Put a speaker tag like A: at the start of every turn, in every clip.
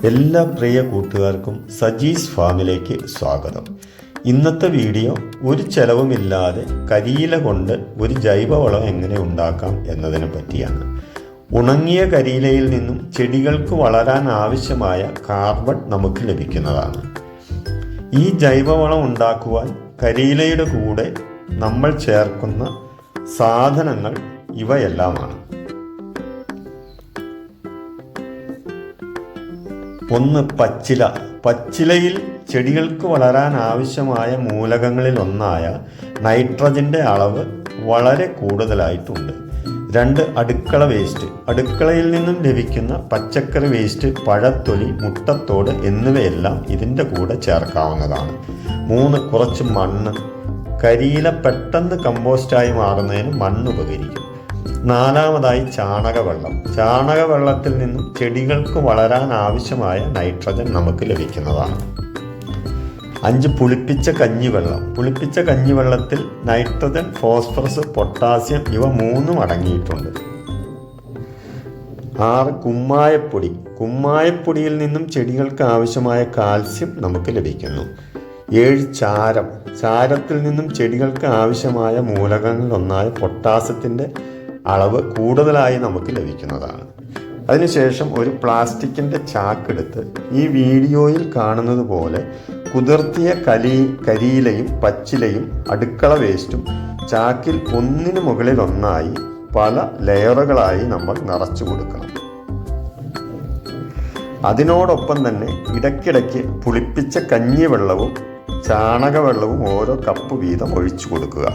A: എല്ലാ പ്രിയ കൂട്ടുകാർക്കും സജീസ് ഫാമിലേക്ക് സ്വാഗതം. ഇന്നത്തെ വീഡിയോ ഒരു ചെലവുമില്ലാതെ കരിയില കൊണ്ട് ഒരു ജൈവവളം എങ്ങനെ ഉണ്ടാക്കാം എന്നതിനെ പറ്റിയാണ്. ഉണങ്ങിയ കരിയിലയിൽ നിന്നും ചെടികൾക്ക് വളരാൻ ആവശ്യമായ കാർബൺ നമുക്ക് ലഭിക്കുന്നതാണ്. ഈ ജൈവവളം ഉണ്ടാക്കുവാൻ കരിയിലയുടെ കൂടെ നമ്മൾ ചേർക്കുന്ന സാധനങ്ങൾ ഇവയെല്ലാമാണ്. ഒന്ന്, പച്ചില. പച്ചിലയിൽ ചെടികൾക്ക് വളരാൻ ആവശ്യമായ മൂലകങ്ങളിൽ ഒന്നായ നൈട്രജൻ്റെ അളവ് വളരെ കൂടുതലായിട്ടുണ്ട്. 2, അടുക്കള വേസ്റ്റ്. അടുക്കളയിൽ നിന്നും ലഭിക്കുന്ന പച്ചക്കറി വേസ്റ്റ്, പഴത്തൊലി, മുട്ടത്തോട് എന്നിവയെല്ലാം ഇതിൻ്റെ കൂടെ ചേർക്കാവുന്നതാണ്. 3, കുറച്ച് മണ്ണ്. കരിയില പെട്ടെന്ന് കമ്പോസ്റ്റായി മാറുന്നതിന് മണ്ണ് ഉപകരിക്കും. 4, ചാണകവെള്ളം. ചാണകവെള്ളത്തിൽ നിന്നും ചെടികൾക്ക് വളരാൻ ആവശ്യമായ നൈട്രജൻ നമുക്ക് ലഭിക്കുന്നതാണ്. 5, പുളിപ്പിച്ച കഞ്ഞിവെള്ളം. പുളിപ്പിച്ച കഞ്ഞിവെള്ളത്തിൽ നൈട്രജൻ, ഫോസ്ഫറസ്, പൊട്ടാസ്യം ഇവ 3 അടങ്ങിയിട്ടുണ്ട്. 6, കുമ്മായപ്പൊടി. കുമ്മായപ്പൊടിയിൽ നിന്നും ചെടികൾക്ക് ആവശ്യമായ കാൽസ്യം നമുക്ക് ലഭിക്കുന്നു. 7, ചാരം. ചാരത്തിൽ നിന്നും ചെടികൾക്ക് ആവശ്യമായ മൂലകങ്ങളിലൊന്നായ പൊട്ടാസ്യത്തിൻ്റെ അളവ് കൂടുതലായി നമുക്ക് ലഭിക്കുന്നതാണ്. അതിനുശേഷം ഒരു പ്ലാസ്റ്റിക്കിൻ്റെ ചാക്കെടുത്ത് ഈ വീഡിയോയിൽ കാണുന്നത് പോലെ കുതിർത്തിയ കരിയിലയും പച്ചിലയും അടുക്കള വേസ്റ്റും ചാക്കിൽ ഒന്നിനു മുകളിൽ ഒന്നായി പല ലെയറുകളായി നമ്മൾ നിറച്ചു കൊടുക്കണം. അതിനോടൊപ്പം തന്നെ ഇടയ്ക്കിടയ്ക്ക് പുളിപ്പിച്ച കഞ്ഞിവെള്ളവും ചാണകവെള്ളവും ഓരോ കപ്പ് വീതം ഒഴിച്ചു കൊടുക്കുക.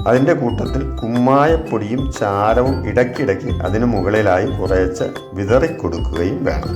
A: അതിൻ്റെ കൂട്ടത്തിൽ കുമ്മായപ്പൊടിയും ചാരവും ഇടയ്ക്കിടയ്ക്ക് അതിന് മുകളിലായി കുറേശ്ശെ വിതറിക്കൊടുക്കുകയും വേണം.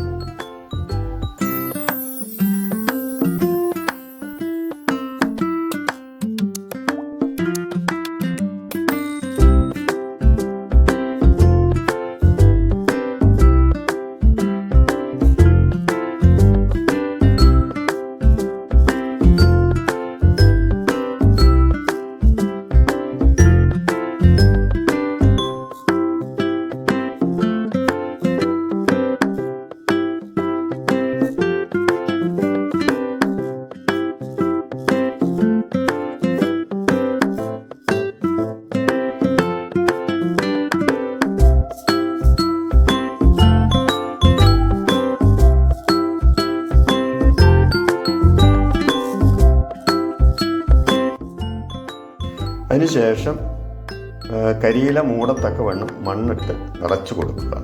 A: അതിനുശേഷം കരിയില മൂടത്തക്കവണ്ണം മണ്ണിട്ട് നിറച്ചു കൊടുക്കുക.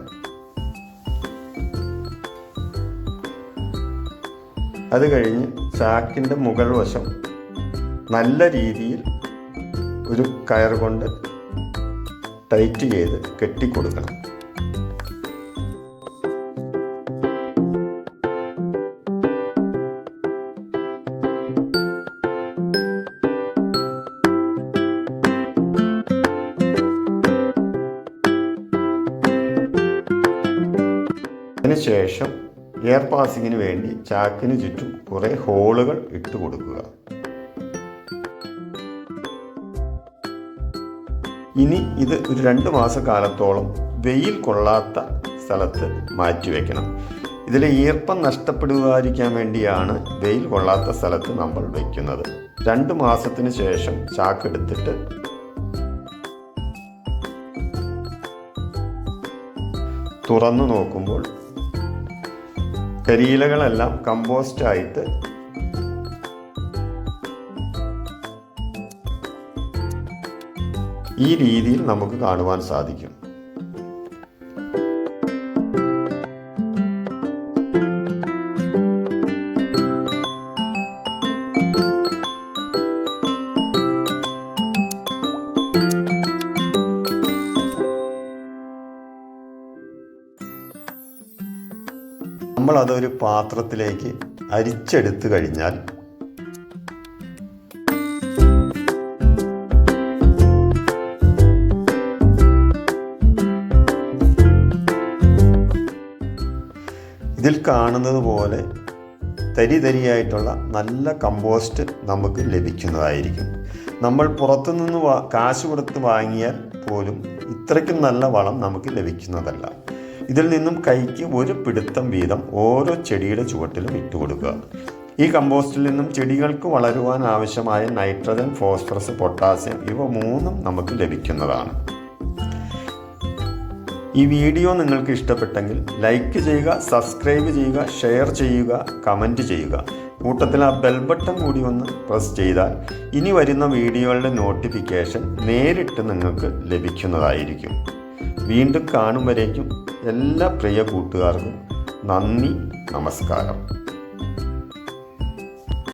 A: അത് കഴിഞ്ഞ് ചാക്കിൻ്റെ മുകൾ വശം നല്ല രീതിയിൽ ഒരു കയർ കൊണ്ട് ടൈറ്റ് ചെയ്ത് കെട്ടിക്കൊടുക്കണം. അതിനുശേഷം എയർ പാസിങ്ങിന് വേണ്ടി ചാക്കിന് ചുറ്റും കുറേ ഹോളുകൾ ഇട്ട് കൊടുക്കുക. ഇനി ഇത് ഒരു 2 മാസക്കാലത്തോളം വെയിൽ കൊള്ളാത്ത സ്ഥലത്ത് മാറ്റിവെക്കണം. ഇതിലെ ഈർപ്പം നഷ്ടപ്പെടുവാതിരിക്കാൻ വേണ്ടിയാണ് വെയിൽ കൊള്ളാത്ത സ്ഥലത്ത് നമ്മൾ വയ്ക്കുന്നത്. 2 മാസത്തിന് ശേഷം ചാക്കെടുത്തിട്ട് തുറന്നു നോക്കുമ്പോൾ കരിയിലകളെല്ലാം കമ്പോസ്റ്റായിട്ട് ഈ രീതിയിൽ നമുക്ക് കാണുവാൻ സാധിക്കും. നമ്മൾ അതൊരു പാത്രത്തിലേക്ക് അരിച്ചെടുത്തു കഴിഞ്ഞാൽ ഇതിൽ കാണുന്നത് പോലെ തരിതരിയായിട്ടുള്ള നല്ല കമ്പോസ്റ്റ് നമുക്ക് ലഭിക്കുന്നതായിരിക്കും. നമ്മൾ പുറത്തുനിന്ന് കാശ് കൊടുത്ത് വാങ്ങിയാൽ പോലും ഇത്രയ്ക്കും നല്ല വളം നമുക്ക് ലഭിക്കുന്നതല്ല. ഇതിൽ നിന്നും കൈക്ക് ഒരു പിടുത്തം വീതം ഓരോ ചെടിയുടെ ചുവട്ടിലും ഇട്ട് കൊടുക്കുക. ഈ കമ്പോസ്റ്റിൽ നിന്നും ചെടികൾക്ക് വളരുവാൻ ആവശ്യമായ നൈട്രജൻ, ഫോസ്ഫറസ്, പൊട്ടാസ്യം ഇവ മൂന്നും നമുക്ക് ലഭിക്കുന്നതാണ്. ഈ വീഡിയോ നിങ്ങൾക്ക് ഇഷ്ടപ്പെട്ടെങ്കിൽ ലൈക്ക് ചെയ്യുക, സബ്സ്ക്രൈബ് ചെയ്യുക, ഷെയർ ചെയ്യുക, കമൻറ്റ് ചെയ്യുക. കൂട്ടത്തിൽ ആ ബെൽ ബട്ടൺ കൂടി ഒന്ന് പ്രസ് ചെയ്താൽ ഇനി വരുന്ന വീഡിയോകളുടെ നോട്ടിഫിക്കേഷൻ നേരിട്ട് നിങ്ങൾക്ക് ലഭിക്കുന്നതായിരിക്കും. വീണ്ടും കാണും വരേക്കും എല്ലാ പ്രിയ കൂട്ടുകാർക്കും നന്ദി, നമസ്കാരം.